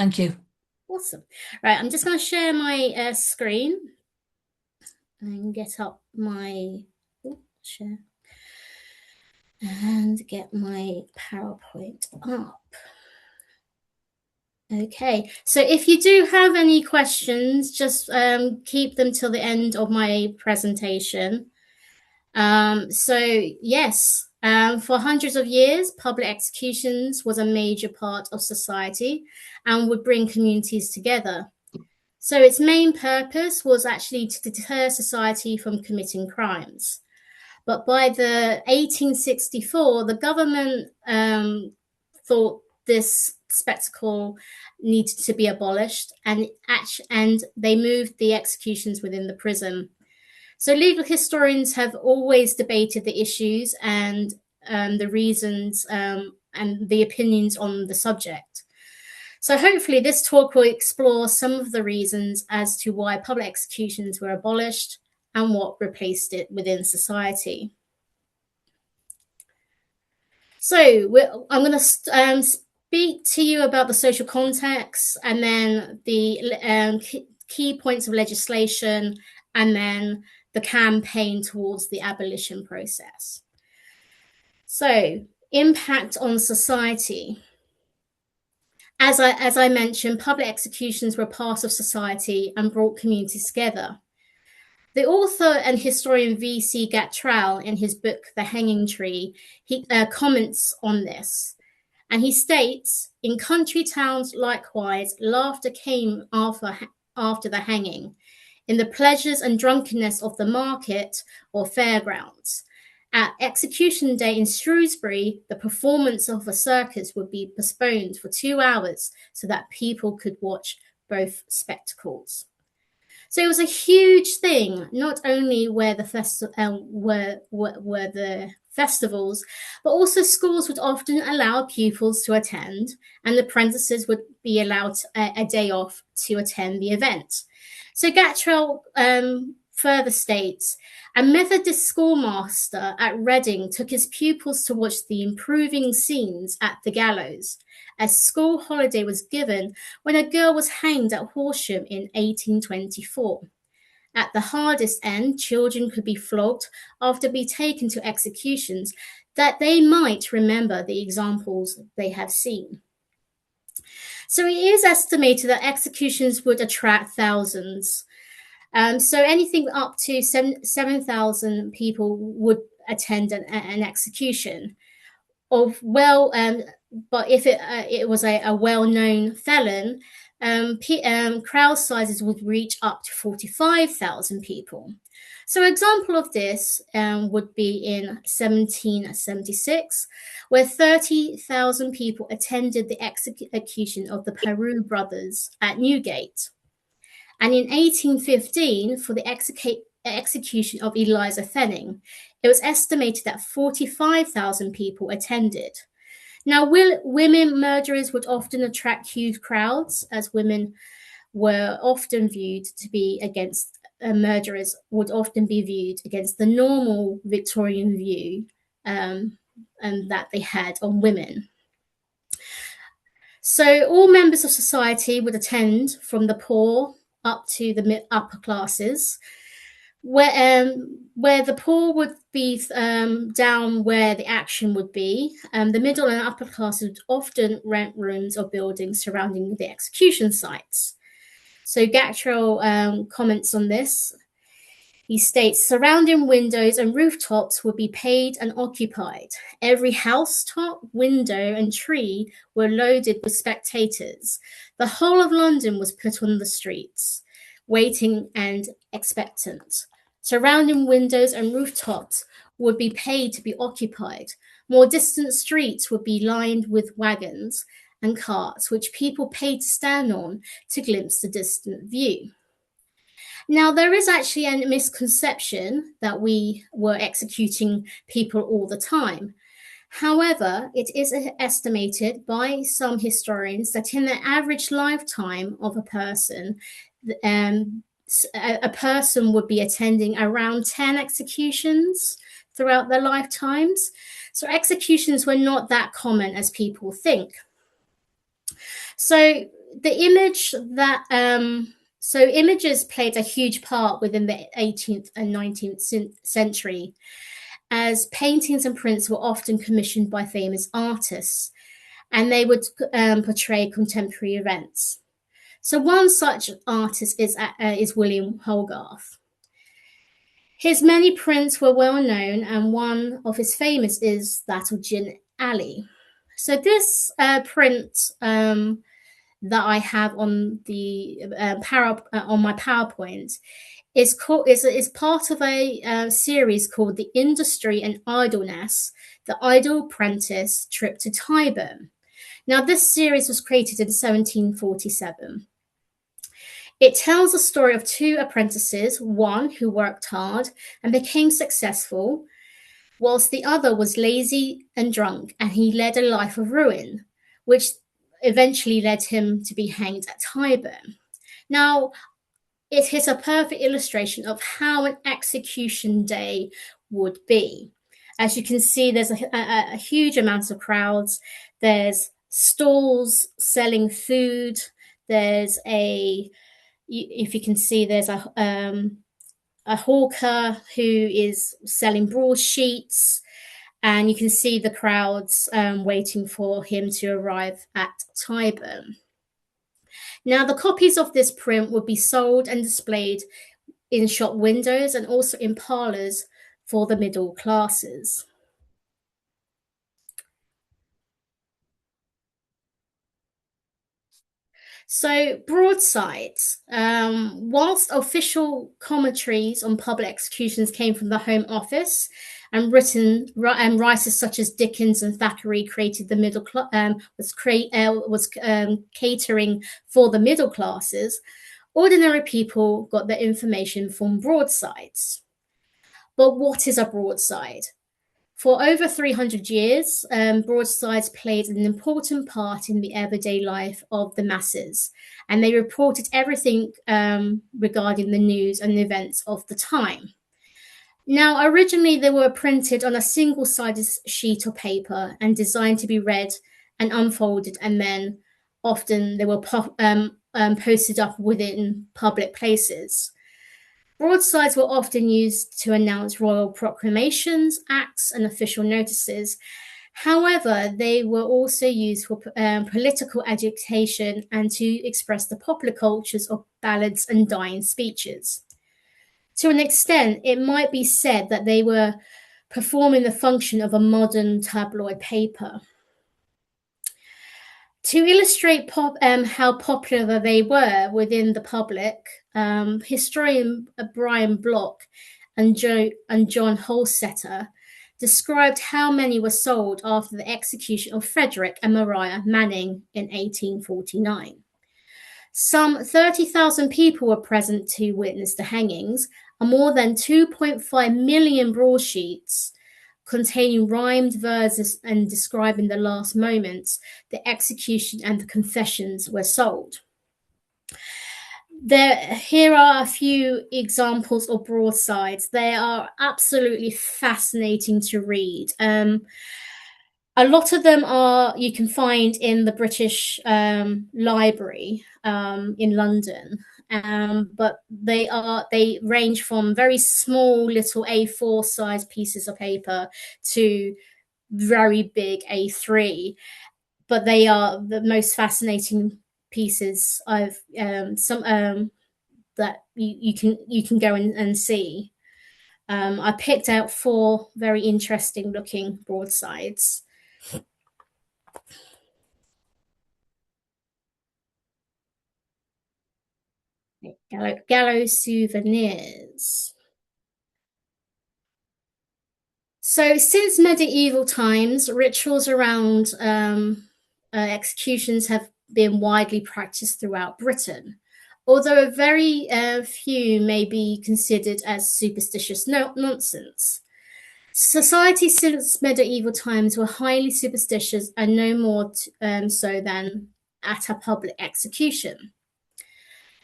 Thank you. Awesome. Right, I'm just going to share my screen and get up my share and get my PowerPoint up. Okay, so if you do have any questions, just keep them till the end of my presentation. So yes, for hundreds of years, public executions was a major part of society and would bring communities together. So its main purpose was actually to deter society from committing crimes. But by the 1864, the government thought this spectacle needed to be abolished, and they moved the executions within the prison. So legal historians have always debated the issues and the reasons and the opinions on the subject. So hopefully this talk will explore some of the reasons as to why public executions were abolished and what replaced it within society. So I'm going to speak to you about the social context, and then the key points of legislation, and then the campaign towards the abolition process. So, impact on society. As I mentioned, public executions were part of society and brought communities together. The author and historian V.C. Gatrell, in his book The Hanging Tree, he comments on this. And he states, in country towns likewise, laughter came after the hanging, in the pleasures and drunkenness of the market or fairgrounds. At execution day in Shrewsbury, the performance of a circus would be postponed for 2 hours so that people could watch both spectacles. So it was a huge thing. Not only were the festivals, but also schools would often allow pupils to attend, and apprentices would be allowed a day off to attend the event. So Gatrell further states, a Methodist schoolmaster at Reading took his pupils to watch the improving scenes at the gallows. A school holiday was given when a girl was hanged at Horsham in 1824. At the hardest end, children could be flogged after being taken to executions, that they might remember the examples they have seen. So it is estimated that executions would attract thousands. So anything up to 7,000 people would attend an execution. But if it was a well-known felon, crowd sizes would reach up to 45,000 people. So an example of this would be in 1776, where 30,000 people attended the execution of the Peru brothers at Newgate. And in 1815, for the execution of Eliza Fenning, it was estimated that 45,000 people attended. Now, women murderers would often attract huge crowds, as women were often viewed to be against murderers would often be viewed against the normal Victorian view and that they had on women. So all members of society would attend, from the poor up to the upper classes, where the poor would be down where the action would be. The middle and upper classes would often rent rooms or buildings surrounding the execution sites. So Gatrell comments on this. He states, surrounding windows and rooftops would be paid and occupied. Every housetop, window, and tree were loaded with spectators. The whole of London was put on the streets, waiting and expectant. Surrounding windows and rooftops would be paid to be occupied. More distant streets would be lined with wagons and carts, which people paid to stand on to glimpse the distant view. Now, there is actually a misconception that we were executing people all the time. However, it is estimated by some historians that in the average lifetime of a person would be attending around 10 executions throughout their lifetimes. So executions were not that common as people think. So the image that so images played a huge part within the 18th and 19th century, as paintings and prints were often commissioned by famous artists, and they would portray contemporary events. So one such artist is William Hogarth. His many prints were well known, and one of his famous is that of Jin Ali. So this print that I have on the on my PowerPoint is part of a series called "The Industry and Idleness: The Idle Apprentice Trip to Tyburn." Now, this series was created in 1747. It tells the story of two apprentices, one who worked hard and became successful, whilst the other was lazy and drunk, and he led a life of ruin, which eventually led him to be hanged at Tyburn. Now, it is a perfect illustration of how an execution day would be. As you can see, there's a huge amount of crowds. There's stalls selling food. There's if you can see, there's a hawker who is selling broadsheets, and you can see the crowds waiting for him to arrive at Tyburn. Now, the copies of this print would be sold and displayed in shop windows and also in parlours for the middle classes. So, broadsides. Whilst official commentaries on public executions came from the Home Office, and writers such as Dickens and Thackeray created the middle was catering for the middle classes, ordinary people got their information from broadsides. But what is a broadside? For over 300 years, broadsides played an important part in the everyday life of the masses, and they reported everything regarding the news and events of the time. Now, originally, they were printed on a single-sided sheet of paper and designed to be read and unfolded, and then often they were posted up within public places. Broadsides were often used to announce royal proclamations, acts, and official notices. However, they were also used for political agitation and to express the popular cultures of ballads and dying speeches. To an extent, it might be said that they were performing the function of a modern tabloid paper. To illustrate how popular they were within the public, historian Brian Block and John Holsetter described how many were sold after the execution of Frederick and Maria Manning in 1849. Some 30,000 people were present to witness the hangings, and more than 2.5 million broadsheets containing rhymed verses and describing the last moments, the execution, and the confessions were sold. Here are a few examples of broadsides. They are absolutely fascinating to read. A lot of them you can find in the British Library in London. But they range from very small little A4 size pieces of paper to very big A3, but they are the most fascinating pieces I've that you can go and see. I picked out 4 very interesting looking broadsides. Gallows souvenirs. So, since medieval times, rituals around executions have been widely practiced throughout Britain, although very few may be considered as superstitious nonsense. Society since medieval times were highly superstitious, and no more so than at a public execution.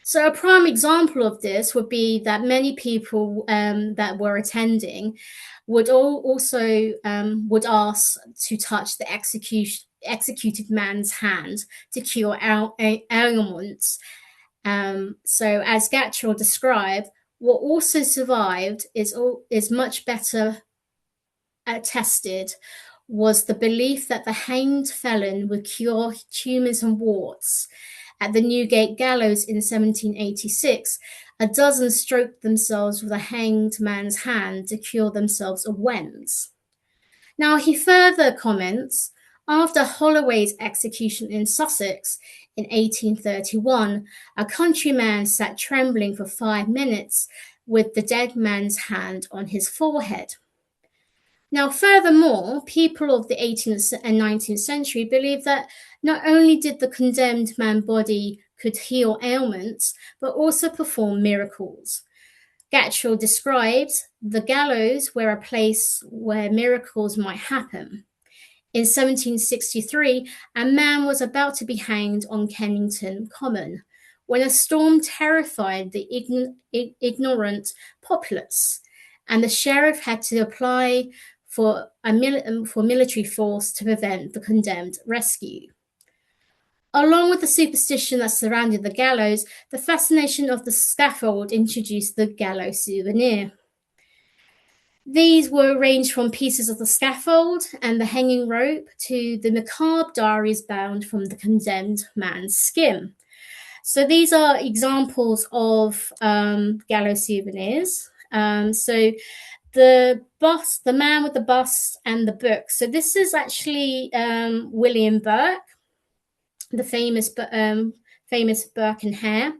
So a prime example of this would be that many people that were attending would also would ask to touch the executed man's hand to cure ailments. So, as Gatchell described, what also survived is much better attested was the belief that the hanged felon would cure tumours and warts. At the Newgate gallows in 1786, a dozen stroked themselves with a hanged man's hand to cure themselves of wens. Now he further comments, after Holloway's execution in Sussex in 1831, a countryman sat trembling for 5 minutes with the dead man's hand on his forehead. Now, furthermore, people of the 18th and 19th century believed that not only did the condemned man's body could heal ailments, but also perform miracles. Gatchell describes the gallows were a place where miracles might happen. In 1763, a man was about to be hanged on Kennington Common when a storm terrified the ignorant populace, and the sheriff had to apply for military force to prevent the condemned rescue. Along with the superstition that surrounded the gallows, the fascination of the scaffold introduced the gallows souvenir. These were ranged from pieces of the scaffold and the hanging rope to the macabre diaries bound from the condemned man's skin. So these are examples of gallows souvenirs. So the bust, the man with the bust and the book. So this is actually William Burke, the famous Burke and Hare.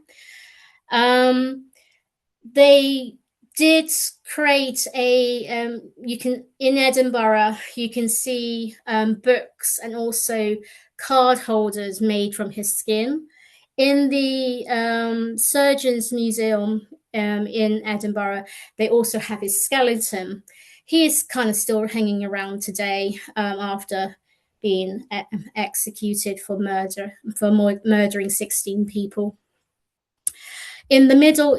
They did create you can, in Edinburgh, you can see books and also card holders made from his skin. In the Surgeons Museum in Edinburgh, they also have his skeleton. He is kind of still hanging around today after being executed for murdering 16 people. In the middle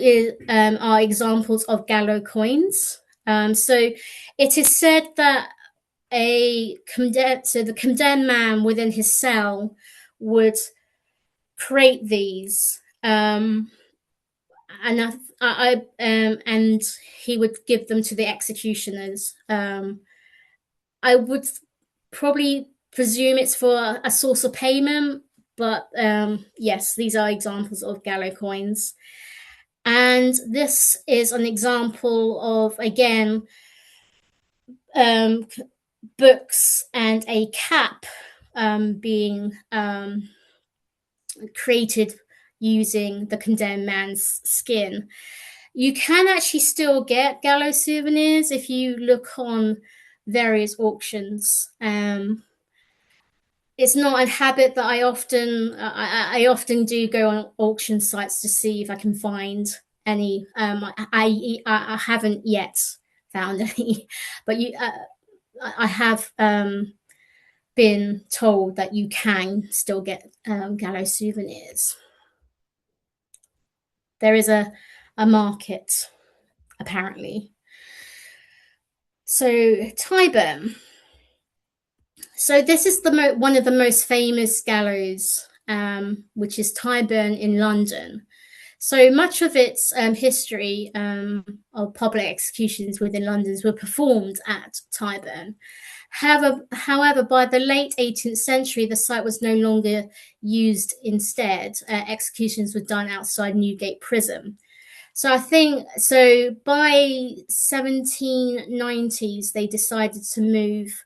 are examples of gallows coins. So it is said that the condemned man within his cell would create these, and he would give them to the executioners. I would probably presume it's for a source of payment, but yes, these are examples of gallows coins. And this is an example of, again, books and a cap being created using the condemned man's skin. You can actually still get gallows souvenirs if you look on various auctions. It's not a habit that I often do go on auction sites to see if I can find any. I haven't yet found any, but I have been told that you can still get gallows souvenirs. There is a market, apparently. So Tyburn. So this is one of the most famous gallows, which is Tyburn in London. So much of its history of public executions within London were performed at Tyburn. However, by the late 18th century, the site was no longer used. Instead, executions were done outside Newgate Prison. So by 1790s, they decided to move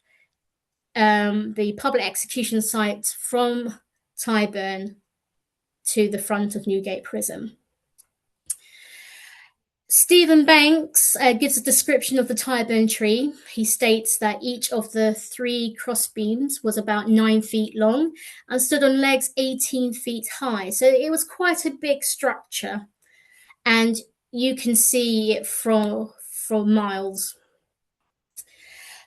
the public execution site from Tyburn to the front of Newgate Prison. Stephen Banks gives a description of the Tyburn tree. He states that each of the 3 crossbeams was about 9 feet long and stood on legs 18 feet high. So it was quite a big structure, and you can see it from miles.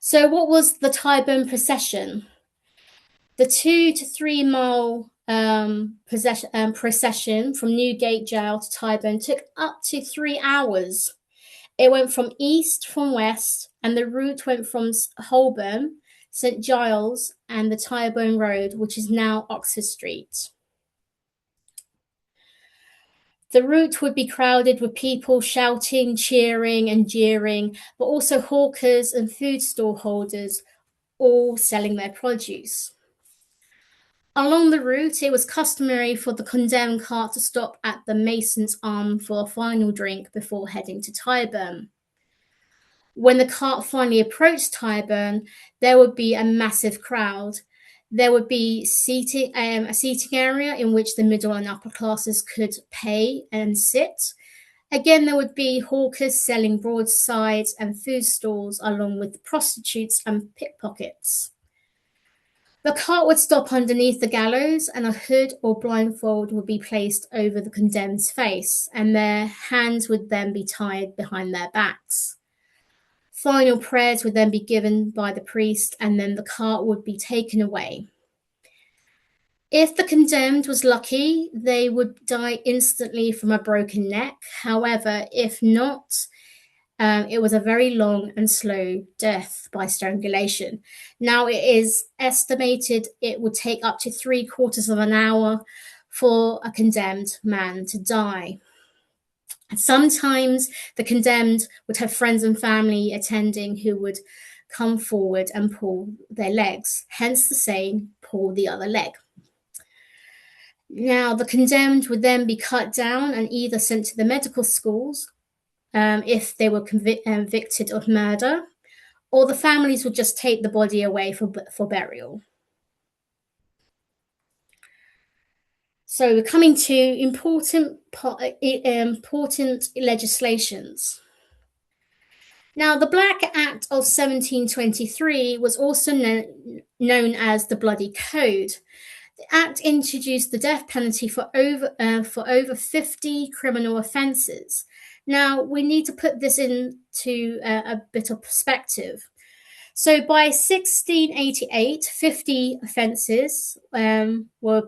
So what was the Tyburn procession? The 2 to 3 mile procession from Newgate Jail to Tyburn took up to 3 hours. It went from east from west, and the route went from Holborn, St Giles, and the Tyburn Road, which is now Oxford Street. The route would be crowded with people shouting, cheering, and jeering, but also hawkers and food stall holders, all selling their produce. Along the route, it was customary for the condemned cart to stop at the Mason's Arm for a final drink before heading to Tyburn. When the cart finally approached Tyburn, there would be a massive crowd. There would be a seating area in which the middle and upper classes could pay and sit. Again, there would be hawkers selling broadsides and food stalls, along with prostitutes and pickpockets. The cart would stop underneath the gallows, and a hood or blindfold would be placed over the condemned's face, and their hands would then be tied behind their backs. Final prayers would then be given by the priest, and then the cart would be taken away. If the condemned was lucky, they would die instantly from a broken neck. However, if not, it was a very long and slow death by strangulation. Now, it is estimated it would take up to 3/4 of an hour for a condemned man to die. Sometimes the condemned would have friends and family attending who would come forward and pull their legs, hence the saying, pull the other leg. Now, the condemned would then be cut down and either sent to the medical schools if they were convicted of murder, or the families would just take the body away for burial. So we're coming to important legislations. Now, the Black Act of 1723 was also known as the Bloody Code. The Act introduced the death penalty for over 50 criminal offences. Now, we need to put this into a bit of perspective. So by 1688, 50 offences were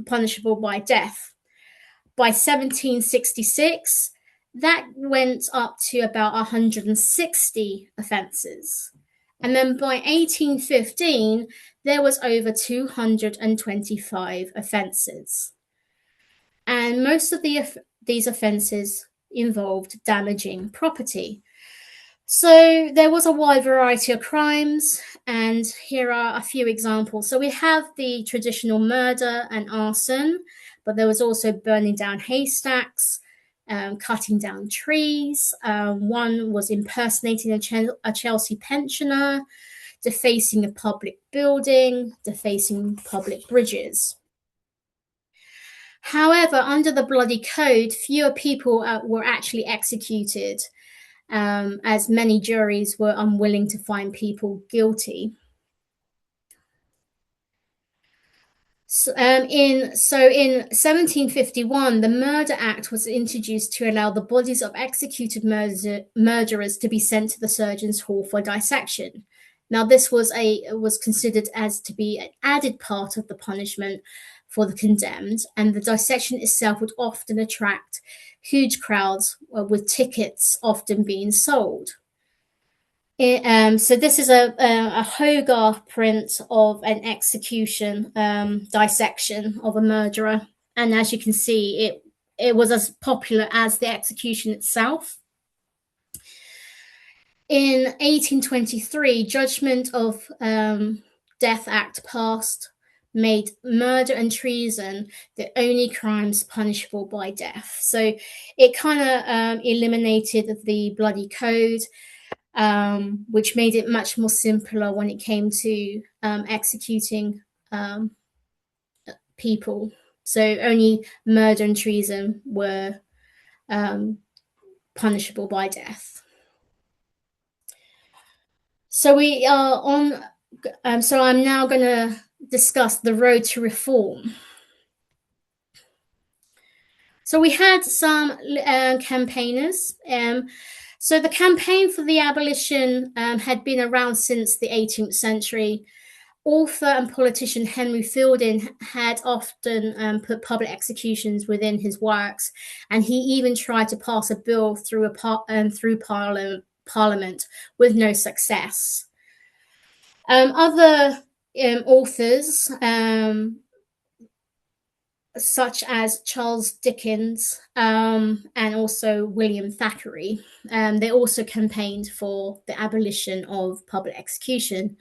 punishable by death. By 1766, that went up to about 160 offences. And then by 1815, there was over 225 offences. And most of these offences involved damaging property. So there was a wide variety of crimes, and here are a few examples. So we have the traditional murder and arson, but there was also burning down haystacks, cutting down trees. One was impersonating a Chelsea pensioner, defacing a public building, defacing public bridges. However, under the Bloody Code, fewer people were actually executed, as many juries were unwilling to find people guilty. So in 1751, the Murder Act was introduced to allow the bodies of executed murderers to be sent to the surgeon's hall for dissection. Now, this was considered as to be an added part of the punishment for the condemned, and the dissection itself would often attract huge crowds, with tickets often being sold. So this is a Hogarth print of an execution dissection of a murderer, and as you can see, it was as popular as the execution itself. In 1823, Judgment of Death Act passed, made murder and treason the only crimes punishable by death. So it kind of eliminated the Bloody Code, which made it much more simpler when it came to executing people. So only murder and treason were punishable by death. So we are on. So I'm now going to discuss the road to reform. So we had some campaigners. So the campaign for the abolition had been around since the 18th century. Author and politician Henry Fielding had often put public executions within his works, and he even tried to pass a bill through Parliament with no success. Other authors, such as Charles Dickens and also William Thackeray, they also campaigned for the abolition of public execution.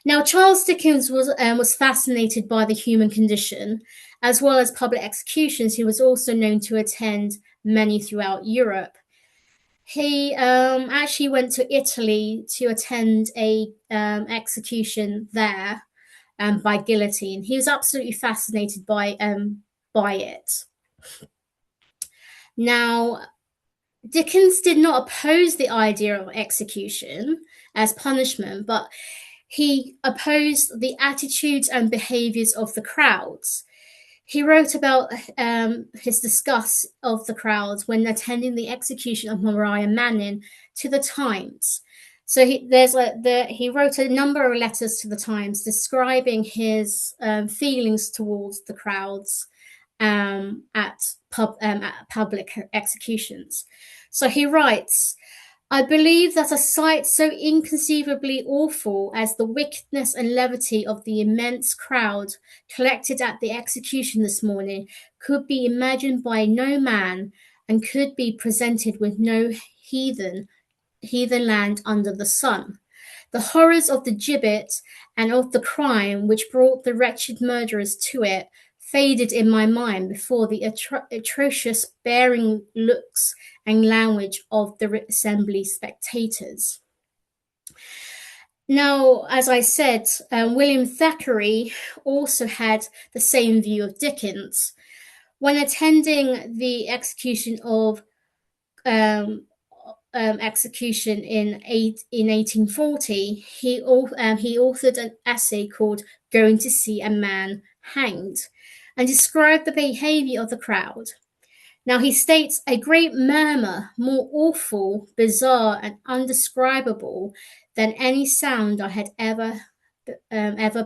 Now, Charles Dickens was fascinated by the human condition, as well as public executions. He was also known to attend many throughout Europe. He actually went to Italy to attend a execution there by guillotine. He was absolutely fascinated by it. Now, Dickens did not oppose the idea of execution as punishment, but he opposed the attitudes and behaviors of the crowds. He wrote about his disgust of the crowds when attending the execution of Maria Manning to the Times. So he wrote a number of letters to the Times describing his feelings towards the crowds at public executions. So he writes, "I believe that a sight so inconceivably awful as the wickedness and levity of the immense crowd collected at the execution this morning could be imagined by no man, and could be presented with no heathen land under the sun. The horrors of the gibbet and of the crime which brought the wretched murderers to it faded in my mind before the atrocious bearing, looks, and language of the assembly spectators." Now, as I said, William Thackeray also had the same view of Dickens. When attending the execution of execution in 1840, he authored an essay called "Going to See a Man Hanged," and described the behavior of the crowd. Now he states, "A great murmur, more awful, bizarre, and undescribable than any sound I had ever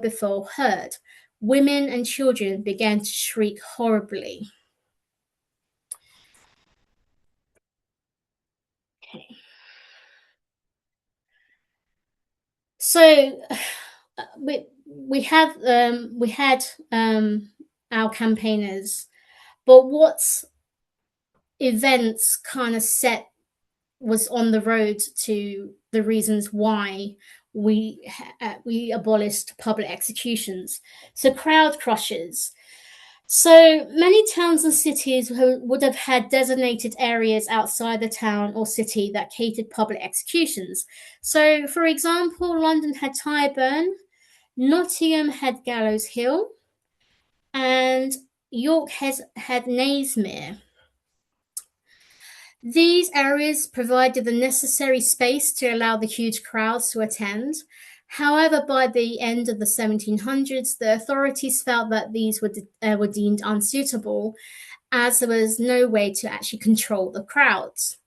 before heard. Women and children began to shriek horribly." Okay. So we had our campaigners, but what events kind of was on the road to the reasons why we abolished public executions? So crowd crushes. So many towns and cities would have had designated areas outside the town or city that catered public executions. So, for example, London had Tyburn, Nottingham had Gallows Hill, and York had Naismere. These areas provided the necessary space to allow the huge crowds to attend. However, by the end of the 1700s, the authorities felt that these were deemed unsuitable, as there was no way to actually control the crowds.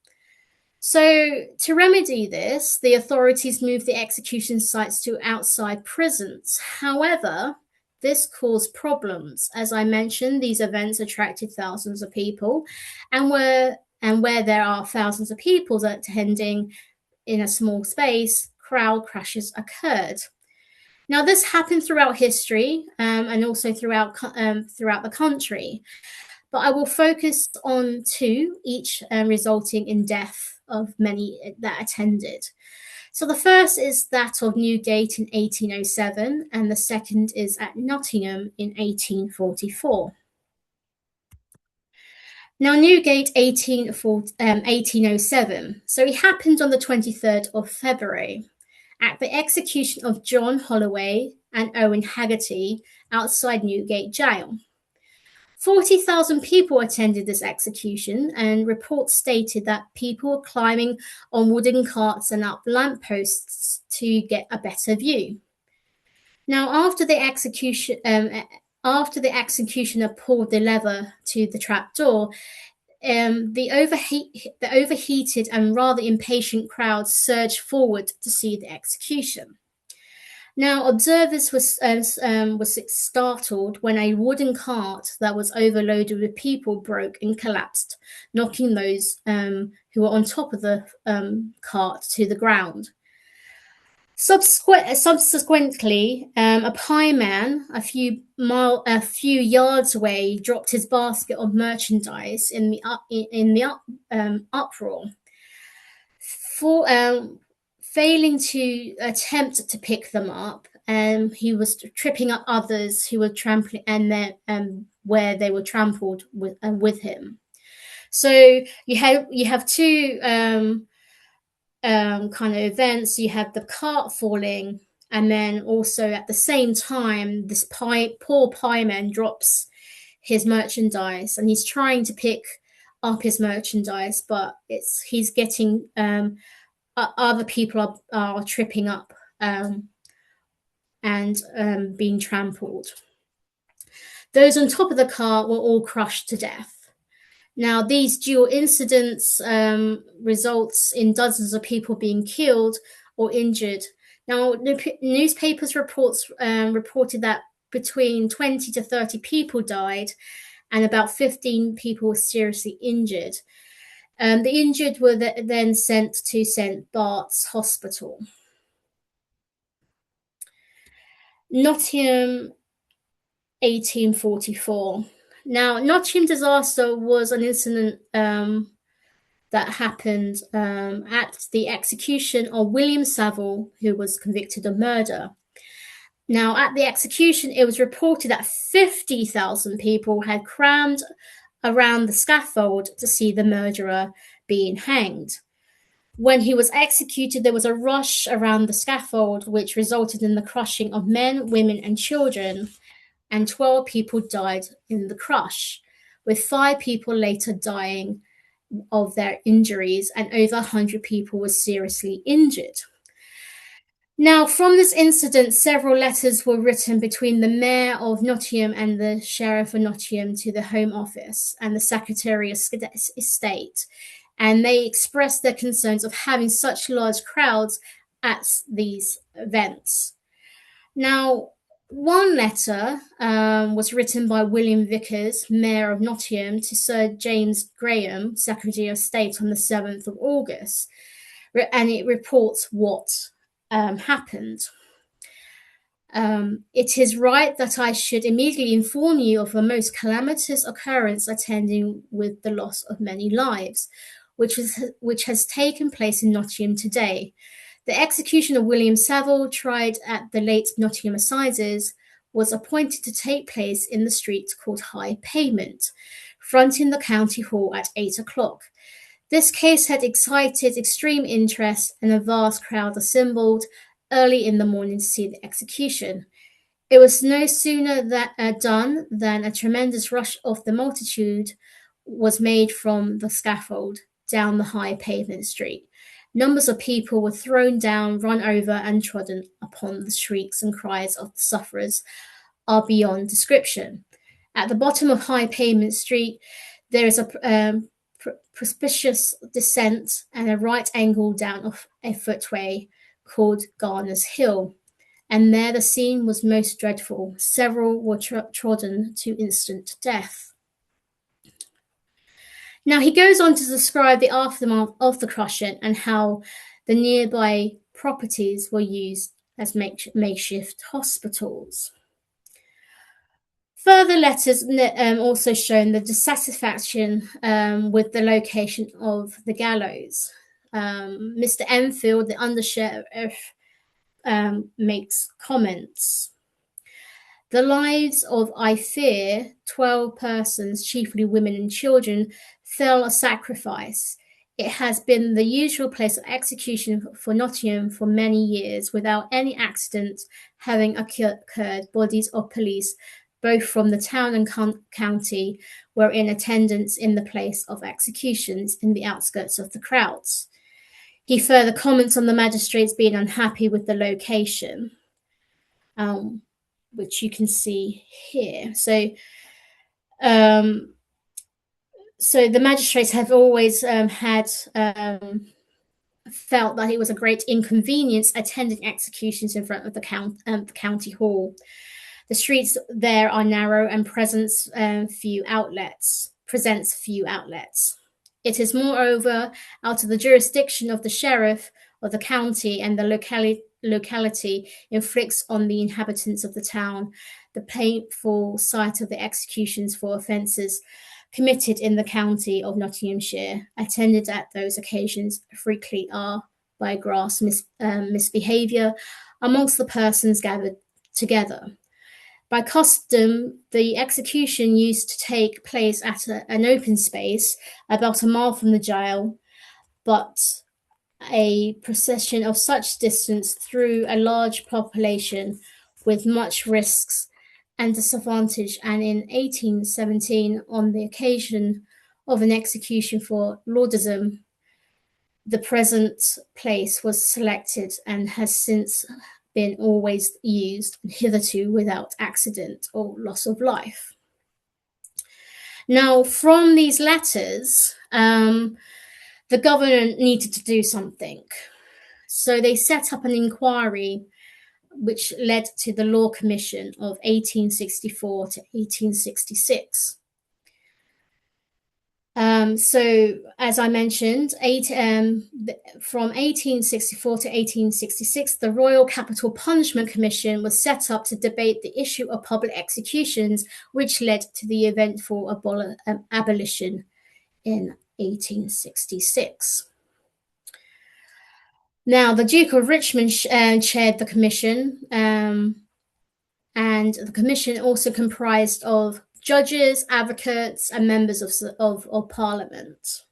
So, to remedy this, the authorities moved the execution sites to outside prisons. However, this caused problems. As I mentioned, these events attracted thousands of people, and where there are thousands of people attending in a small space, crowd crashes occurred. Now, this happened throughout history and also throughout the country, but I will focus on two, each resulting in death of many that attended. So the first is that of Newgate in 1807, and the second is at Nottingham in 1844. Now, Newgate, 1807. So it happened on the 23rd of February at the execution of John Holloway and Owen Haggerty outside Newgate Jail. 40,000 people attended this execution, and reports stated that people were climbing on wooden carts and up lampposts to get a better view. Now, after the executioner pulled the lever to the trapdoor, the overheated and rather impatient crowd surged forward to see the execution. Now, observers was startled when a wooden cart that was overloaded with people broke and collapsed, knocking those who were on top of the cart to the ground. Subsequently, a pieman a few yards away dropped his basket of merchandise in the uproar. For failing to attempt to pick them up, he was tripping up others who were trampling, and then where they were trampled with him. So you have two kind of events. You have the cart falling, and then also at the same time, this poor pieman drops his merchandise, and he's trying to pick up his merchandise, but he's getting other people are tripping up and being trampled. Those on top of the cart were all crushed to death. Now, these dual incidents results in dozens of people being killed or injured. Now, newspapers reported that between 20 to 30 people died and about 15 people were seriously injured. The injured were then sent to St. Bart's Hospital. Nottingham, 1844. Now, Nottingham disaster was an incident that happened at the execution of William Savile, who was convicted of murder. Now, at the execution, it was reported that 50,000 people had crammed around the scaffold to see the murderer being hanged. When he was executed, there was a rush around the scaffold, which resulted in the crushing of men, women, and children, and 12 people died in the crush, with 5 people later dying of their injuries, and over 100 people were seriously injured. Now, from this incident, several letters were written between the Mayor of Nottingham and the Sheriff of Nottingham to the Home Office and the Secretary of State, and they expressed their concerns of having such large crowds at these events. Now, one letter was written by William Vickers, Mayor of Nottingham, to Sir James Graham, Secretary of State, on the 7th of August, and it reports what happened. It is right that I should immediately inform you of a most calamitous occurrence attending with the loss of many lives, which has taken place in Nottingham today. The execution of William Savile, tried at the late Nottingham Assizes, was appointed to take place in the street called High Pavement, fronting the County Hall at 8 o'clock. This case had excited extreme interest, and a vast crowd assembled early in the morning to see the execution. It was no sooner done than a tremendous rush of the multitude was made from the scaffold down the High Pavement street. Numbers of people were thrown down, run over, and trodden upon. The shrieks and cries of the sufferers are beyond description. At the bottom of High Pavement Street, there is a precipitous descent and a right angle down a footway called Garner's Hill, and there the scene was most dreadful. Several were trodden to instant death. Now, he goes on to describe the aftermath of the crushing and how the nearby properties were used as makeshift hospitals. Further letters also shown the dissatisfaction with the location of the gallows. Mr. Enfield, the undersheriff, makes comments. The lives of, I fear, 12 persons, chiefly women and children, fell a sacrifice. It has been the usual place of execution for Nottingham for many years, without any accident having occurred. Bodies of police, both from the town and county, were in attendance in the place of executions in the outskirts of the crowds. He further comments on the magistrates being unhappy with the location, which you can see here. So the magistrates have always felt that it was a great inconvenience attending executions in front of the county hall. The streets there are narrow and presents few outlets. It is moreover out of the jurisdiction of the sheriff of the county and the locality inflicts on the inhabitants of the town the painful sight of the executions for offences committed in the county of Nottinghamshire, attended at those occasions frequently are by gross misbehaviour amongst the persons gathered together. By custom, the execution used to take place at an open space about a mile from the jail, but a procession of such distance through a large population with much risks and disadvantage, and in 1817, on the occasion of an execution for Lordism, the present place was selected and has since been always used, hitherto without accident or loss of life. Now, from these letters, the government needed to do something. So they set up an inquiry which led to the Law Commission of 1864 to 1866. So, as I mentioned, from 1864 to 1866, the Royal Capital Punishment Commission was set up to debate the issue of public executions, which led to the eventful abolition in 1866. Now, the Duke of Richmond chaired the commission, and the commission also comprised of judges, advocates, and members of Parliament.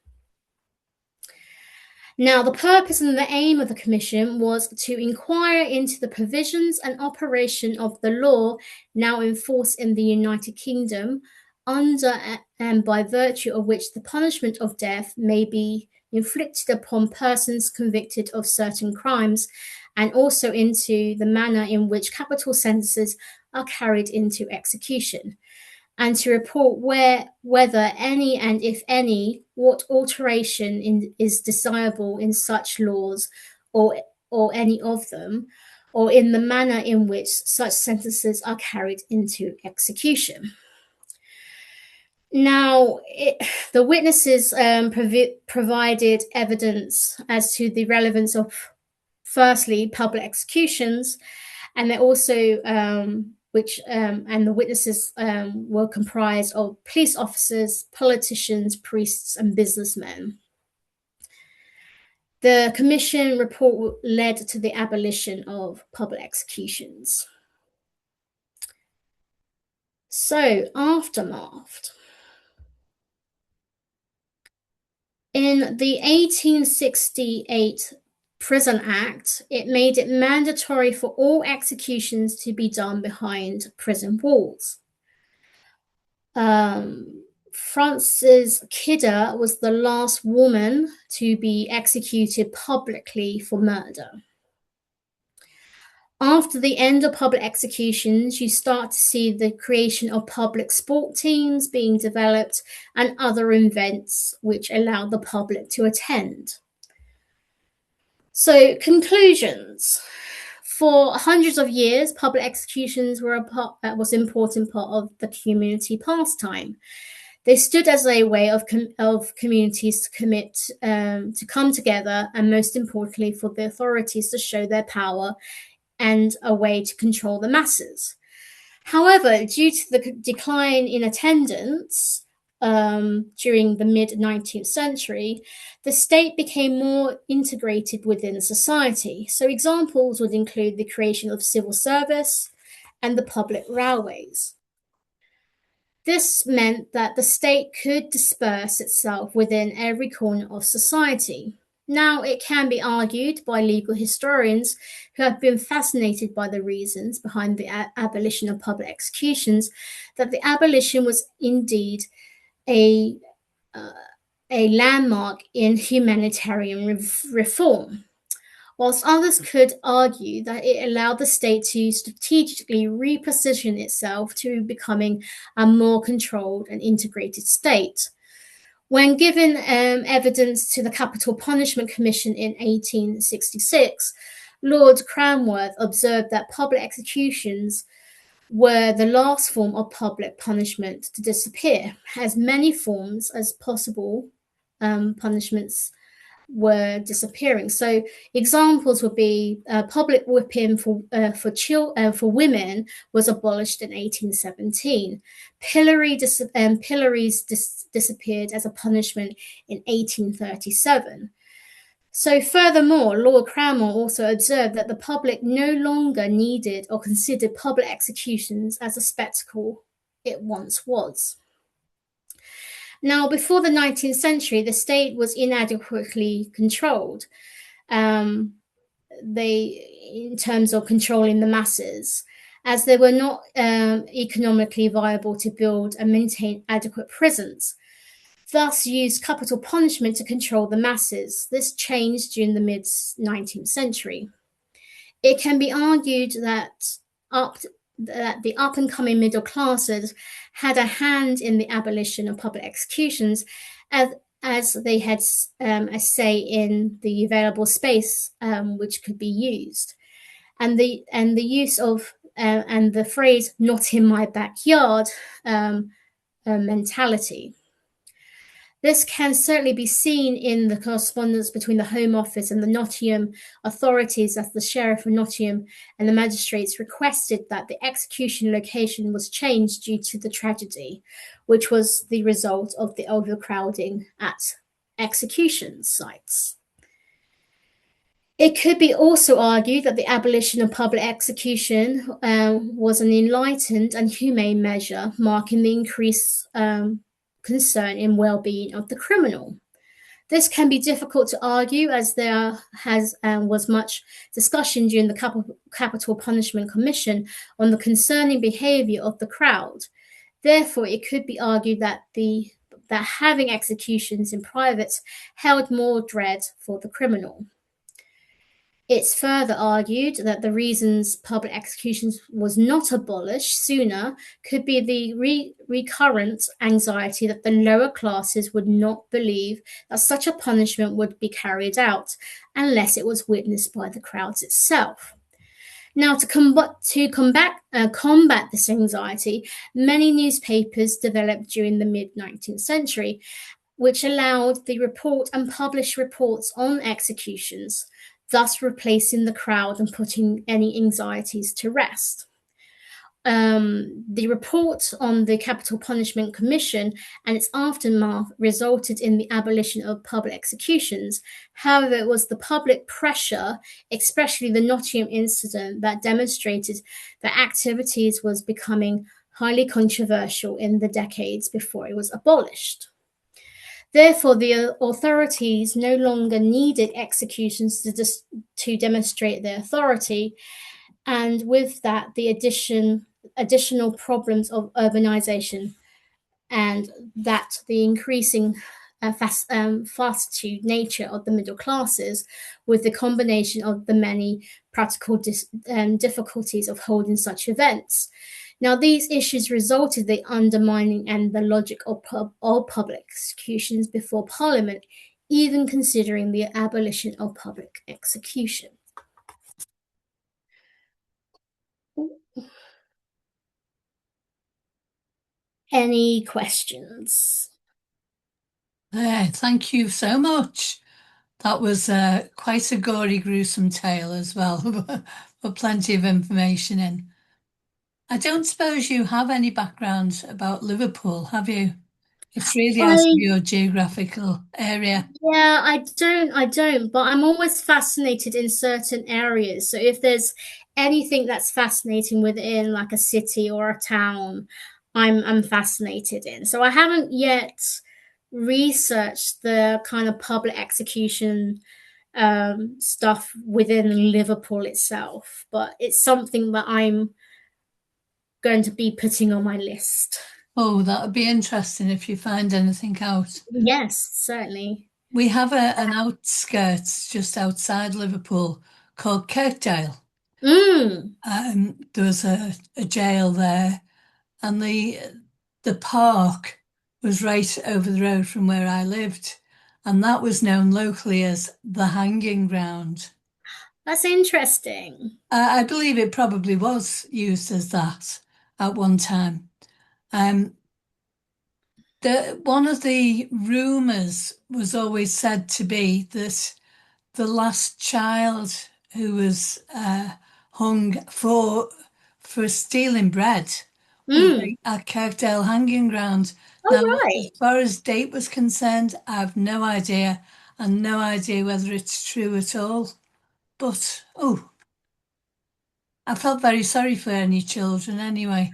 Now, the purpose and the aim of the commission was to inquire into the provisions and operation of the law now in force in the United Kingdom, under and by virtue of which the punishment of death may be inflicted upon persons convicted of certain crimes, and also into the manner in which capital sentences are carried into execution, and to report whether any, and if any, what alteration is desirable in such laws, or any of them, or in the manner in which such sentences are carried into execution. Now, the witnesses provided evidence as to the relevance of, firstly, public executions, and they also and the witnesses were comprised of police officers, politicians, priests, and businessmen. The commission report led to the abolition of public executions. So, aftermath. In the 1868 Prison Act, it made it mandatory for all executions to be done behind prison walls. Frances Kidder was the last woman to be executed publicly for murder. After the end of public executions, you start to see the creation of public sport teams being developed and other events which allow the public to attend. So, conclusions. For hundreds of years, public executions was an important part of the community pastime. They stood as a way of communities to commit, to come together, and most importantly, for the authorities to show their power and a way to control the masses. However, due to the decline in attendance during the mid-19th century, the state became more integrated within society. So examples would include the creation of civil service and the public railways. This meant that the state could disperse itself within every corner of society. Now, it can be argued by legal historians who have been fascinated by the reasons behind the abolition of public executions that the abolition was indeed a landmark in humanitarian reform, whilst others could argue that it allowed the state to strategically reposition itself to becoming a more controlled and integrated state. When given evidence to the Capital Punishment Commission in 1866, Lord Cranworth observed that public executions were the last form of public punishment to disappear, as many forms as possible punishments were disappearing. So examples would be public whipping for women was abolished in 1817. Pillories disappeared as a punishment in 1837. So, furthermore, Lord Cranmore also observed that the public no longer needed or considered public executions as a spectacle it once was. Now, before the 19th century, the state was inadequately controlled. In terms of controlling the masses, as they were not economically viable to build and maintain adequate prisons. Thus used capital punishment to control the masses. This changed during the mid-19th century. It can be argued that the up-and-coming middle classes had a hand in the abolition of public executions, as they had a say in the available space which could be used, and the use of and the phrase "not in my backyard" mentality. This can certainly be seen in the correspondence between the Home Office and the Nottingham authorities, as the Sheriff of Nottingham and the magistrates requested that the execution location was changed due to the tragedy, which was the result of the overcrowding at execution sites. It could be also argued that the abolition of public execution was an enlightened and humane measure, marking the increased concern in well-being of the criminal. This can be difficult to argue, as there was much discussion during the Capital Punishment Commission on the concerning behaviour of the crowd. Therefore, it could be argued that having executions in private held more dread for the criminal. It's further argued that the reasons public executions was not abolished sooner could be the recurrent anxiety that the lower classes would not believe that such a punishment would be carried out unless it was witnessed by the crowds itself. Now, to combat this anxiety, many newspapers developed during the mid-19th century, which allowed the report and publish reports on executions, thus replacing the crowd and putting any anxieties to rest. The report on the Capital Punishment Commission and its aftermath resulted in the abolition of public executions. However, it was the public pressure, especially the Nottingham incident, that demonstrated that activities was becoming highly controversial in the decades before it was abolished. Therefore, the authorities no longer needed executions to demonstrate their authority, and with that, the additional problems of urbanization and that the increasing fastitude nature of the middle classes, with the combination of the many practical difficulties of holding such events. Now, these issues resulted in the undermining and the logic of public executions before Parliament, even considering the abolition of public execution. Any questions? Thank you so much. That was quite a gory, gruesome tale as well, but plenty of information in. I don't suppose you have any background about Liverpool, have you? It's really out of your geographical area. Yeah, I don't, but I'm always fascinated in certain areas. So if there's anything that's fascinating within like a city or a town, I'm fascinated in. So I haven't yet researched the kind of public execution stuff within Liverpool itself, but it's something that I'm going to be putting on my list. Oh, that would be interesting if you find anything out. Yes, certainly. We have an outskirts just outside Liverpool called Kirkdale. There was a jail there, and the park was right over the road from where I lived, and that was known locally as the hanging ground. That's interesting. I believe it probably was used as that at one time. One of the rumours was always said to be that the last child who was hung for stealing bread was Mm. at Kirkdale Hanging Ground. Now, Oh, as right. far as date was concerned, I have no idea, and no idea whether it's true at all. But I felt very sorry for any children anyway.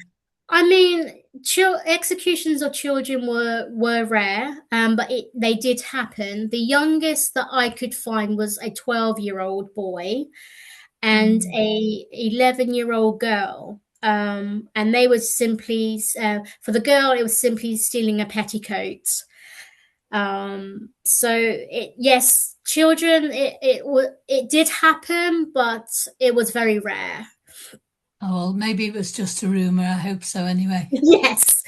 I mean, executions of children were rare, but they did happen. The youngest that I could find was a 12-year-old boy and Mm. a 11-year-old girl. And they were simply for the girl, it was simply stealing a petticoat. So yes, children, it did happen, but it was very rare. Oh, well, maybe it was just a rumour. I hope so anyway. Yes.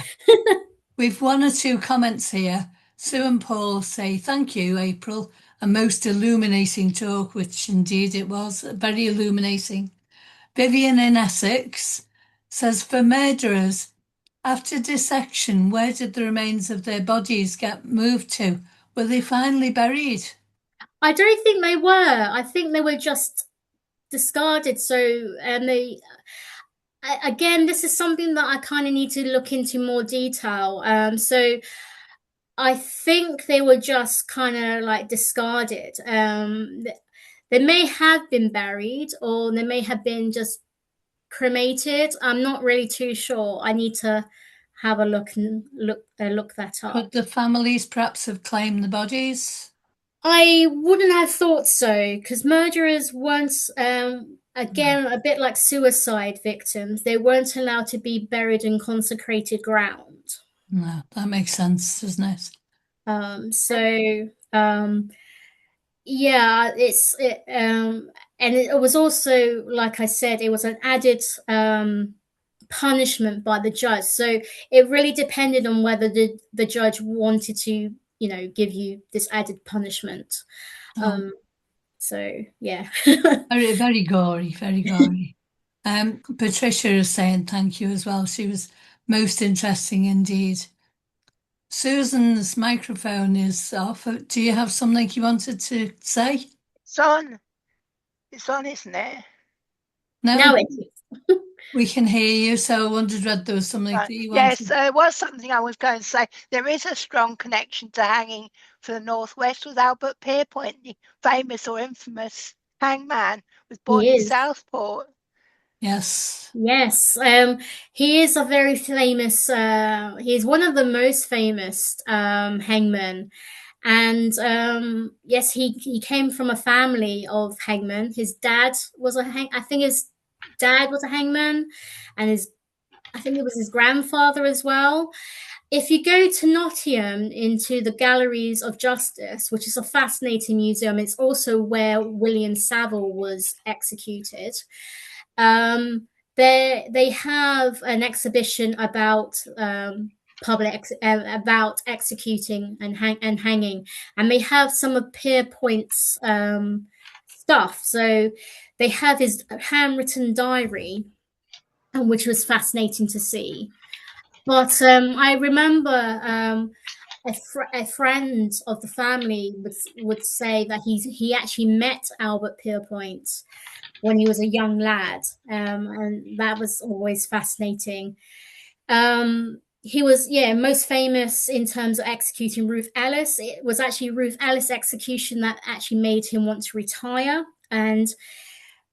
We've one or two comments here. Sue and Paul say, thank you, April. A most illuminating talk, which indeed it was, very illuminating. Vivian in Essex says, for murderers, after dissection, where did the remains of their bodies get moved to? Were they finally buried? I don't think they were. I think they were just discarded. So, and again, this is something that I kind of need to look into more detail. So I think they were just kind of like discarded. They may have been buried, or they may have been just cremated. I'm not really too sure. I need to have a look and look that Could up. the families perhaps have claimed the bodies? I wouldn't have thought so, because murderers weren't, No, again, a bit like suicide victims, they weren't allowed to be buried in consecrated ground. no, that makes sense, doesn't it? So, yeah, and it was also, like I said, it was an added punishment by the judge. So it really depended on whether the judge wanted to, give you this added punishment. Oh, Um, So yeah. very, very gory, very gory. Patricia is saying thank you as well. She was most interesting indeed. Susan's microphone is off. Do you have something you wanted to say? It's on. It's on, isn't it? Now No, it is. we can hear you. So I wondered whether there was something that Right. you Yes, wanted. it was something I was going to say. There is a strong connection to hanging for the Northwest with Albert Pierpoint, the famous or infamous hangman, was born He in is. Southport. Yes. Yes. He is a very famous, he is one of the most famous hangmen. And yes, he came from a family of hangmen. His dad was I think his dad was a hangman, and I think it was his grandfather as well. If you go to Nottingham into the Galleries of Justice, which is a fascinating museum, it's also where William Savile was executed. Um, they have an exhibition about about executing and hanging, and they have some of Pierpoint's stuff. So they have his handwritten diary, which was fascinating to see. But I remember a friend of the family would say that he actually met Albert Pierpoint when he was a young lad, and that was always fascinating. He was, yeah, most famous in terms of executing Ruth Ellis. It was actually Ruth Ellis' execution that actually made him want to retire. And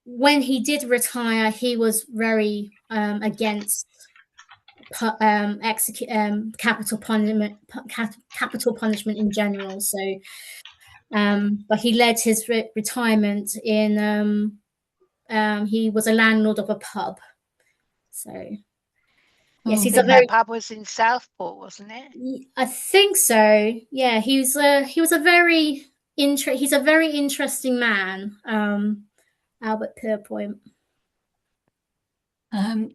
when he did retire, he was very against capital punishment in general. So, but he led his retirement in. He was a landlord of a pub. So yes, Oh, he's I a think that very. pub was in Southport, wasn't it? I think so. Yeah, he was a very he's a very interesting man. Albert Pierpoint. um,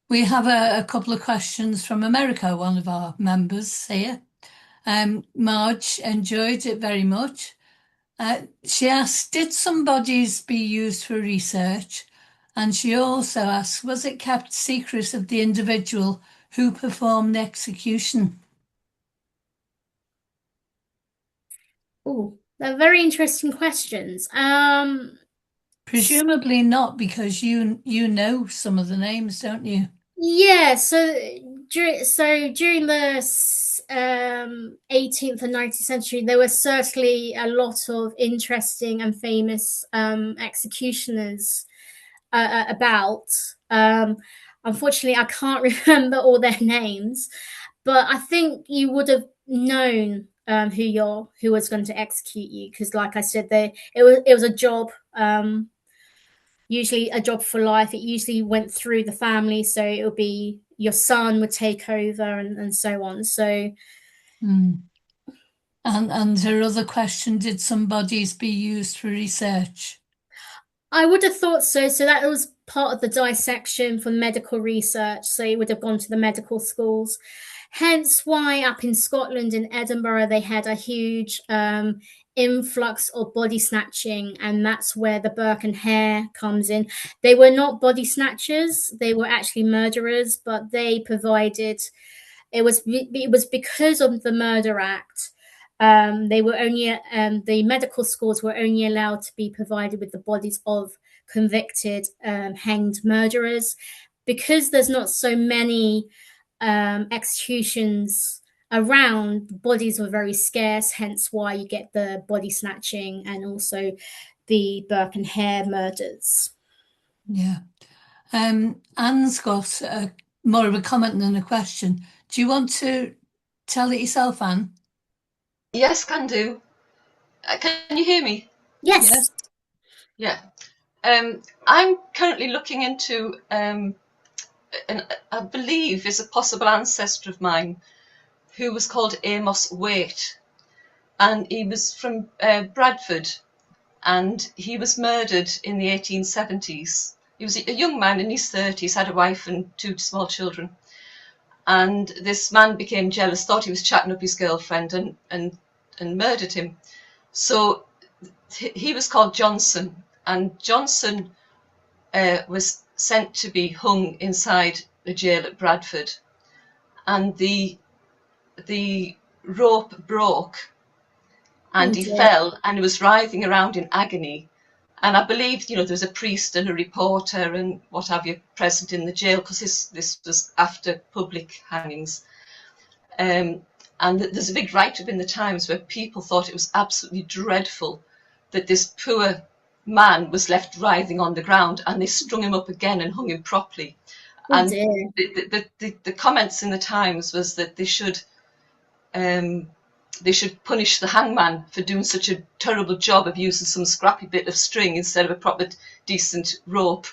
we have a couple of questions from America, one of our members here. Marge enjoyed it very much. She asked, did some bodies be used for research? And she also asked, was it kept secret of the individual who performed the execution? Oh, they're very interesting questions. Presumably not, because you know some of the names, don't you? Yeah, during the 18th and 19th century, there was certainly a lot of interesting and famous executioners about. Unfortunately, I can't remember all their names, but I think you would have known who was going to execute you, because, like I said, it was a job. Usually a job for life. It usually went through the family, so it would be your son would take over and so on. So And her other question, did some bodies be used for research? I would have thought so. So that was part of the dissection for medical research. So it would have gone to the medical schools. Hence why up in Scotland, in Edinburgh, they had a huge influx of body snatching, and that's where the Burke and Hare comes in. They were not body snatchers; they were actually murderers, but they provided. It was because of the Murder Act. They were only the medical schools were only allowed to be provided with the bodies of convicted hanged murderers, because there's not so many executions around. Bodies were very scarce, hence why you get the body snatching and also the Burke and Hare murders. Yeah. Anne's got more of a comment than a question. Do you want to tell it yourself, Anne? Yes, can do. Can you hear me? Yes. Yeah. I'm currently looking into, I believe is a possible ancestor of mine who was called Amos Waite, and he was from Bradford, and he was murdered in the 1870s. He was a young man in his 30s, had a wife and 2 small children. And this man became jealous, thought he was chatting up his girlfriend, and murdered him. So he was called Johnson, and Johnson was sent to be hung inside the jail at Bradford. And the rope broke, and he fell, and he was writhing around in agony. And I believe, there was a priest and a reporter and what have you present in the jail, because this was after public hangings. And there's a big write-up in the Times where people thought it was absolutely dreadful that this poor man was left writhing on the ground, and they strung him up again and hung him properly. And the comments in the Times was that they should punish the hangman for doing such a terrible job of using some scrappy bit of string instead of a proper decent rope.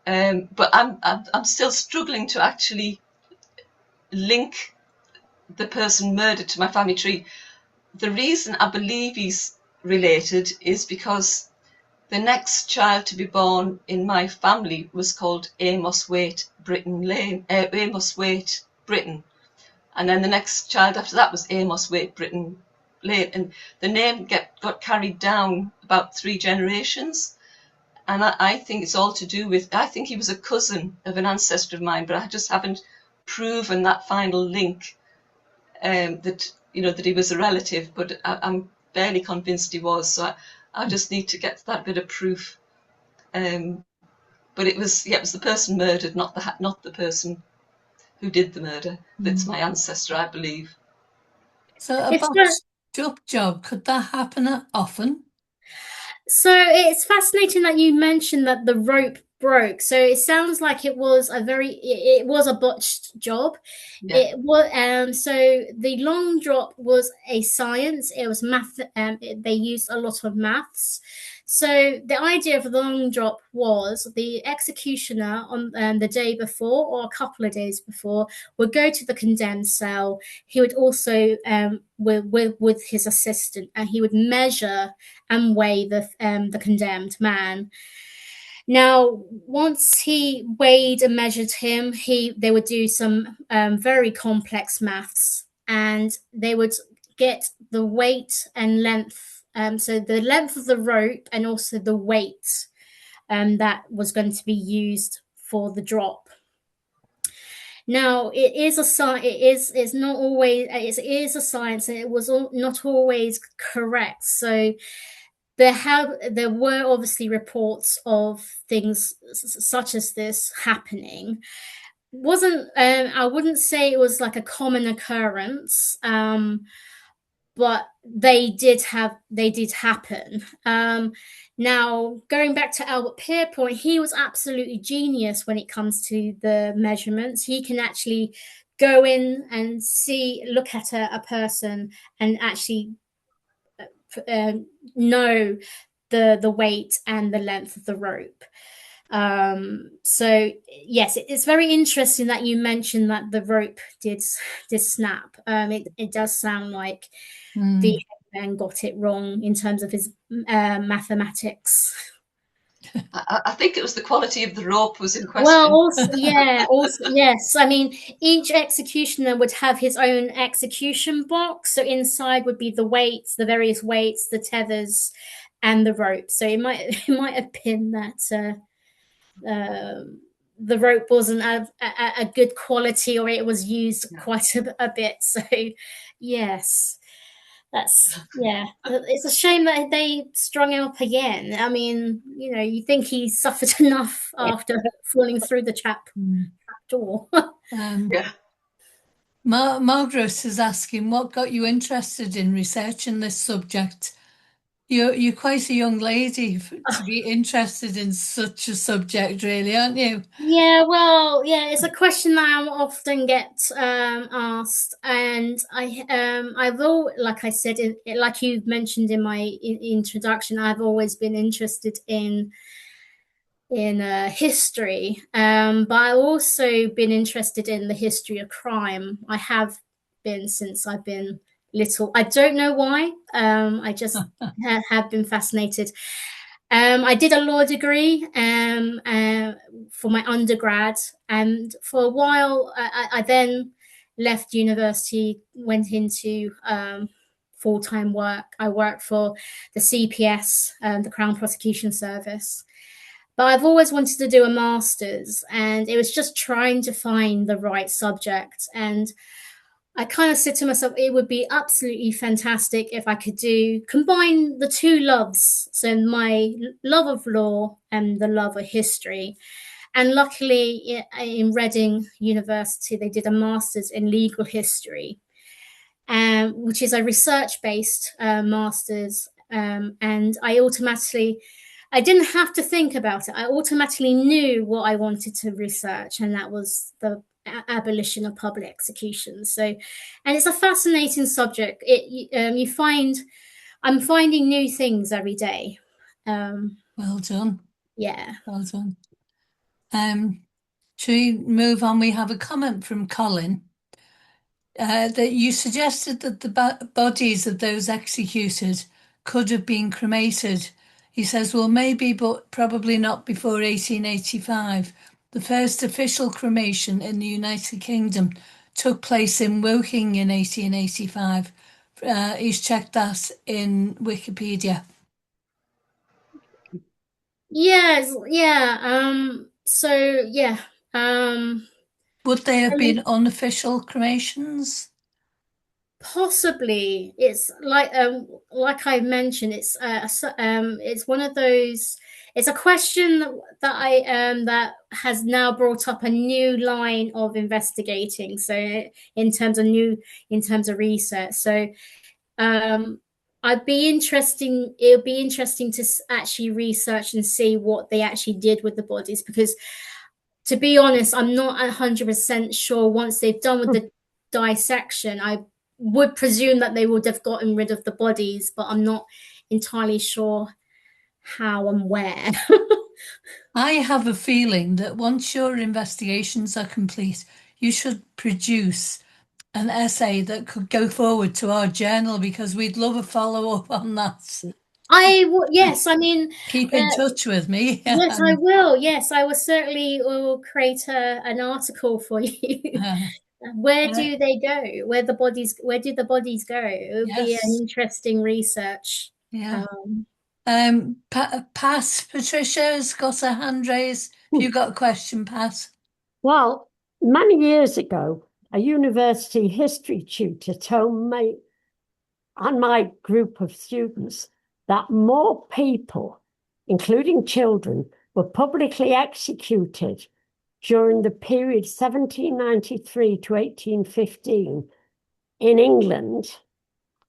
But I'm still struggling to actually link the person murdered to my family tree. The reason I believe he's related is because the next child to be born in my family was called Amos Waite Britton. And then the next child after that was Amos Waite Britton Lane. And the name got carried down about 3 generations. And I think it's all to do with, I think he was a cousin of an ancestor of mine, but I just haven't proven that final link, that he was a relative, but I'm barely convinced he was. So I just need to get that bit of proof. But it was the person murdered, not the person who did the murder. That's my ancestor, I believe. So a botched up job, could that happen often? So it's fascinating that you mentioned that the rope broke. So it sounds like it was a botched job. Yeah. It was so the long drop was a science. It was math. They used a lot of maths. So the idea of the long drop was the executioner on the day before or a couple of days before would go to the condemned cell. He would also with his assistant, and he would measure and weigh the condemned man. Now, once he weighed and measured him, they would do some very complex maths, and they would get the weight and length. So the length of the rope and also the weight that was going to be used for the drop. Now, it is a science. It's not always. It is a science, and it was not always correct. So there were obviously reports of things such as this happening. Wasn't I wouldn't say it was like a common occurrence, but they did happen. Now, going back to Albert Pierrepoint, he was absolutely genius when it comes to the measurements. He can actually go in and look at a person and actually know the weight and the length of the rope. So yes, it's very interesting that you mentioned that the rope did snap. It does sound like the man got it wrong in terms of his mathematics. I think it was the quality of the rope was in question. Well, also yes. I mean, each executioner would have his own execution box. So inside would be the weights, the various weights, the tethers, and the rope. So it might have been that the rope wasn't a good quality, or it was used quite a bit. So yes. It's a shame that they strung him up again. I mean, you think he suffered enough after falling through the trap door. Margaret is asking, what got you interested in researching this subject? You're quite a young lady to be interested in such a subject, really, aren't you? Yeah, well, it's a question that I often get asked, and like I said, like you mentioned in my introduction, I've always been interested in history, but I've also been interested in the history of crime. I have been since I've been little. I don't know why. I just have been fascinated. I did a law degree for my undergrad, and for a while I then left university, went into full-time work. I worked for the CPS, the Crown Prosecution Service. But I've always wanted to do a master's, and it was just trying to find the right subject. And I kind of said to myself, it would be absolutely fantastic if I could combine the two loves. So my love of law and the love of history. And luckily in Reading University, they did a master's in legal history, which is a research-based master's. And I didn't have to think about it. I automatically knew what I wanted to research, and that was the abolition of public executions. So, and it's a fascinating subject. I'm finding new things every day. Well done. Yeah. Well done. Should we move on? We have a comment from Colin that you suggested that the bodies of those executed could have been cremated. He says, well, maybe, but probably not before 1885. The first official cremation in the United Kingdom took place in Woking in 1885. He's checked that in Wikipedia. Yes, yeah. So yeah. Would they have been unofficial cremations? Possibly. It's like I mentioned, it's one of those. It's a question that has now brought up a new line of investigating. So in terms of research. So it'll be interesting to actually research and see what they actually did with the bodies, because to be honest, I'm not 100% sure. Once they've done with the dissection, I would presume that they would have gotten rid of the bodies, but I'm not entirely sure how and where. I have a feeling that once your investigations are complete, you should produce an essay that could go forward to our journal, because we'd love a follow-up on that. Yes, I mean, keep in touch with me. Yes, I will. Yes, I will certainly create an article for you. Where do they go? Where do the bodies go? It would be an interesting research. Yeah. Pat, Patricia's got her hand raised. Have you got a question, Pat? Well, many years ago, a university history tutor told me and my group of students that more people, including children, were publicly executed during the period 1793 to 1815 in England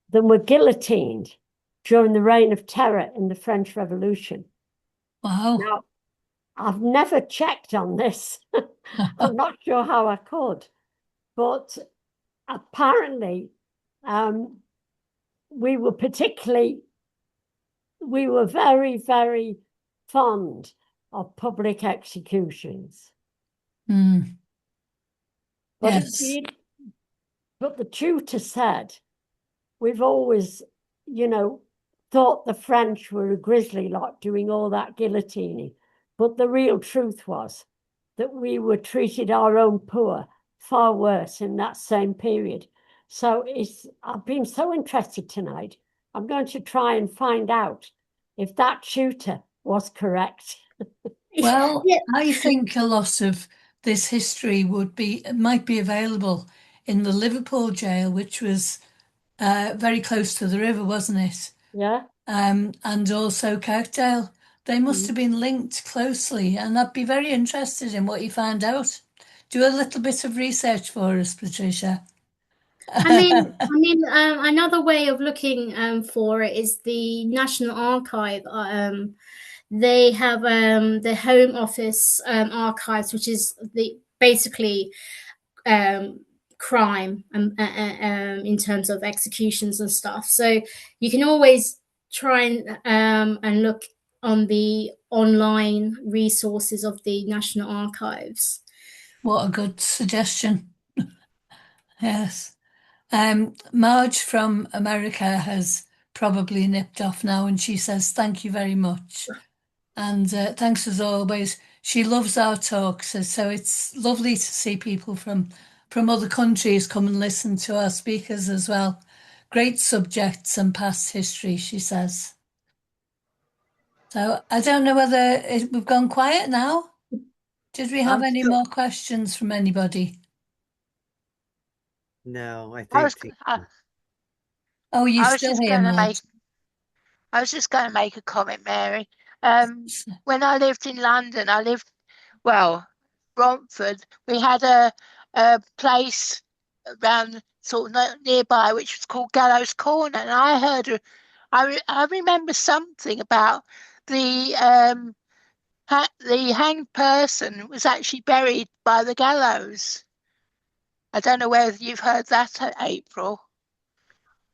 than were guillotined during the Reign of Terror in the French Revolution. Wow. Now, I've never checked on this. I'm not sure how I could, but apparently we were very, very fond of public executions. Mm. But Yes. but the tutor said, we've always, thought the French were a grisly lot doing all that guillotining. But the real truth was that we were treated our own poor far worse in that same period. So I've been so interested tonight. I'm going to try and find out if that tutor was correct. Well, Yeah. I think a lot of this history might be available in the Liverpool jail, which was very close to the river, wasn't it? Yeah. And also Kirkdale. They must have been linked closely, and I'd be very interested in what you found out. Do a little bit of research for us, Patricia. Another way of looking for it is the National Archive. They have the Home Office archives, which is basically crime in terms of executions and stuff. So you can always try and look on the online resources of the National Archives. What a good suggestion. Yes. Marge from America has probably nipped off now, and she says, thank you very much. And thanks as always. She loves our talks, so it's lovely to see people from other countries come and listen to our speakers as well. Great subjects and past history, she says. So I don't know whether we've gone quiet now. Did we have any more questions from anybody? No, I I was, think. Oh, you're I was still just here, going to Marge. make a comment, Mary. When I lived in London, Romford, we had a place around sort of nearby which was called Gallows Corner, and I remember something about the the hanged person was actually buried by the gallows. I don't know whether you've heard that, April.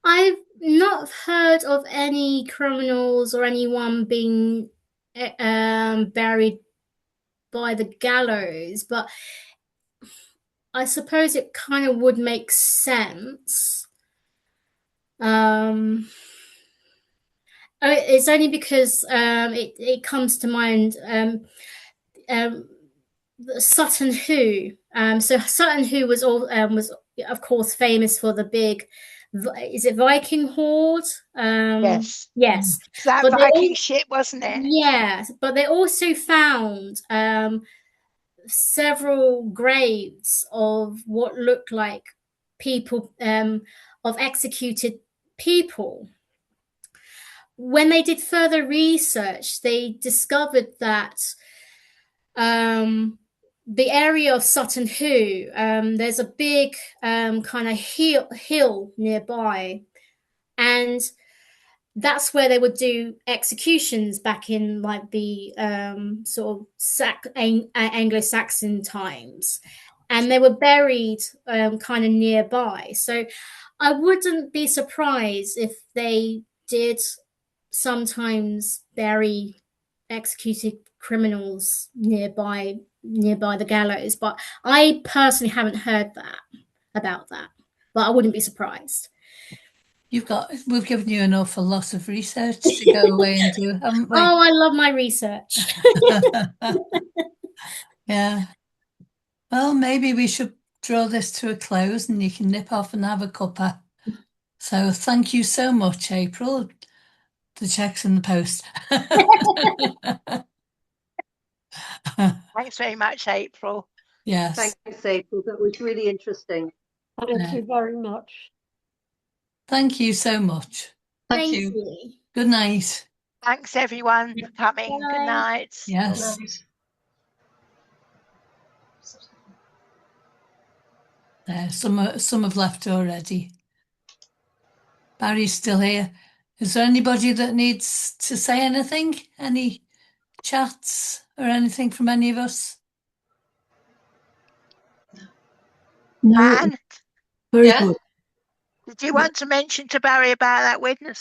I've not heard of any criminals or anyone being buried by the gallows, but I suppose it kind of would make sense. It's only because it comes to mind Sutton Hoo. So Sutton Hoo was of course famous for the big, is it Viking horde? Yes. Yes. It's that But Viking ship, wasn't it? Yeah, but they also found several graves of what looked like people, of executed people. When they did further research, they discovered that the area of Sutton Hoo, there's a big kind of hill nearby, and that's where they would do executions back in like the sort of Anglo-Saxon times, and they were buried kind of nearby. So I wouldn't be surprised if they did sometimes bury executed criminals nearby the gallows, but I personally haven't heard about that, but I wouldn't be surprised. We've given you an awful lot of research to go away and do, haven't we? Oh, I love my research. Yeah. Well, maybe we should draw this to a close and you can nip off and have a cuppa. So thank you so much, April. The check's in the post. Thanks very much, April. Yes. Thanks, April. That was really interesting. Thank you very much. Thank you so much. Thank Thank you. you. Good night. Thanks everyone for coming. Bye. Good night. Yes. Nice. Some have left already. Barry's still here. Is there anybody that needs to say anything? Any chats or anything from any of us? No, Anne, very Yeah. good. did you want to mention to Barry about that witness